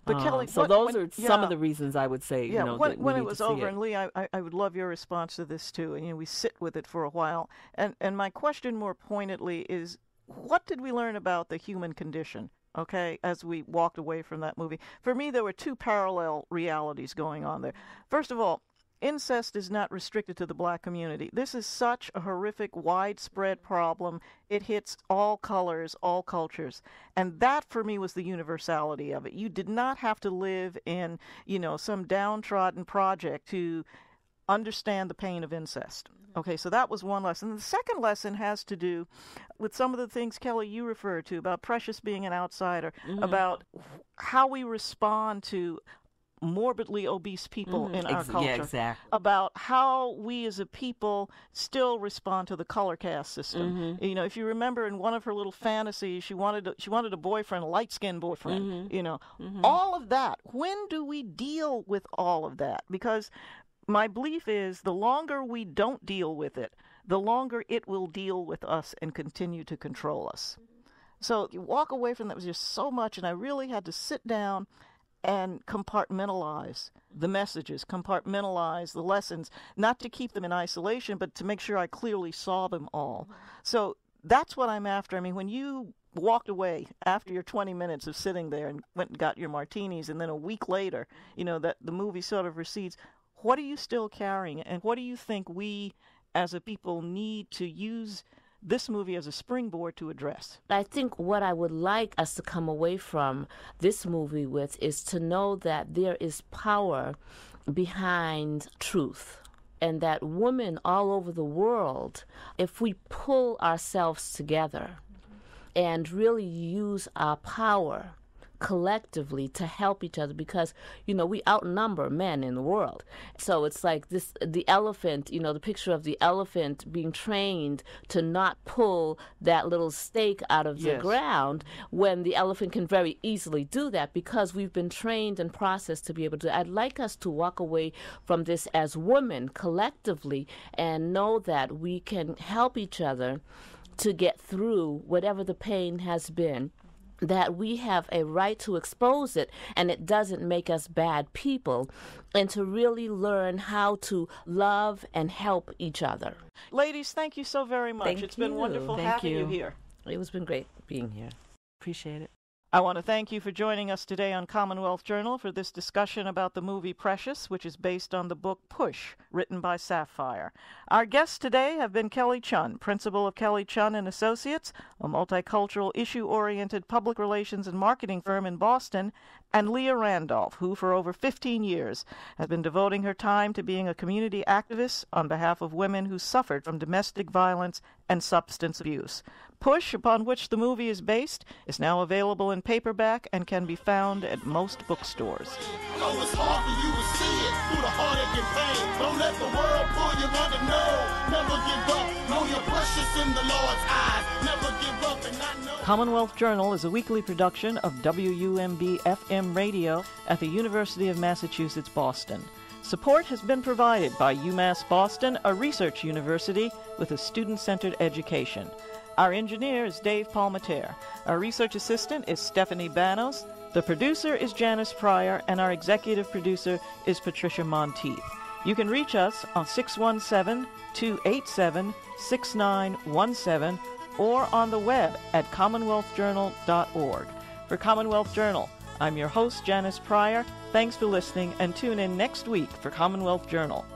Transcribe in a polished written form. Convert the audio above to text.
But Kelley, so those are some of the reasons I would say, yeah, that when we it need was to see over, it. and Leah, I would love your response to this too. And we sit with it for a while. And my question more pointedly is, what did we learn about the human condition? Okay, as we walked away from that movie. For me, there were two parallel realities going on there. First of all, incest is not restricted to the black community. This is such a horrific, widespread problem. It hits all colors, all cultures. And that, for me, was the universality of it. You did not have to live in, some downtrodden project to understand the pain of incest. Okay, so that was one lesson. The second lesson has to do with some of the things, Kelley, you referred to, about Precious being an outsider, about how we respond to morbidly obese people in our culture, yeah, exactly. about how we as a people still respond to the color caste system. If you remember, in one of her little fantasies, she wanted a boyfriend, a light-skinned boyfriend. All of that. When do we deal with all of that? Because my belief is the longer we don't deal with it, the longer it will deal with us and continue to control us. So you walk away from that was just so much, and I really had to sit down and compartmentalize the messages, compartmentalize the lessons, not to keep them in isolation, but to make sure I clearly saw them all. So that's what I'm after. I mean, when you walked away after your 20 minutes of sitting there and went and got your martinis, and then a week later, that the movie sort of recedes, what are you still carrying? And what do you think we as a people need to use this movie as a springboard to address? I think what I would like us to come away from this movie with is to know that there is power behind truth, and that women all over the world, if we pull ourselves together and really use our power collectively to help each other, because we outnumber men in the world. So it's like the elephant, the picture of the elephant being trained to not pull that little stake out of the ground, when the elephant can very easily do that because we've been trained and processed to be able to. I'd like us to walk away from this as women collectively and know that we can help each other to get through whatever the pain has been, that we have a right to expose it, and it doesn't make us bad people, and to really learn how to love and help each other. Ladies, thank you so very much. It's been wonderful having you here. It's been great being here. Appreciate it. I want to thank you for joining us today on Commonwealth Journal for this discussion about the movie Precious, which is based on the book Push, written by Sapphire. Our guests today have been Kelley Chunn, principal of Kelley, Chun & Associates, a multicultural, issue-oriented public relations and marketing firm in Boston, and Leah Randolph, who for over 15 years has been devoting her time to being a community activist on behalf of women who suffered from domestic violence and substance abuse. Push, upon which the movie is based, is now available in paperback and can be found at most bookstores. Oh, it's hard for you to see it through the heartache and pain. Don't let the world pull you under. No, never give up. Know you're precious in the Lord's eyes. Never give up, and I know. Commonwealth Journal is a weekly production of WUMB FM radio at the University of Massachusetts, Boston. Support has been provided by UMass Boston, a research university with a student-centered education. Our engineer is Dave Palmater. Our research assistant is Stephanie Banos. The producer is Janice Pryor, and our executive producer is Patricia Monteith. You can reach us on 617-287-6917 or on the web at commonwealthjournal.org. For Commonwealth Journal, I'm your host, Janice Pryor. Thanks for listening, and tune in next week for Commonwealth Journal.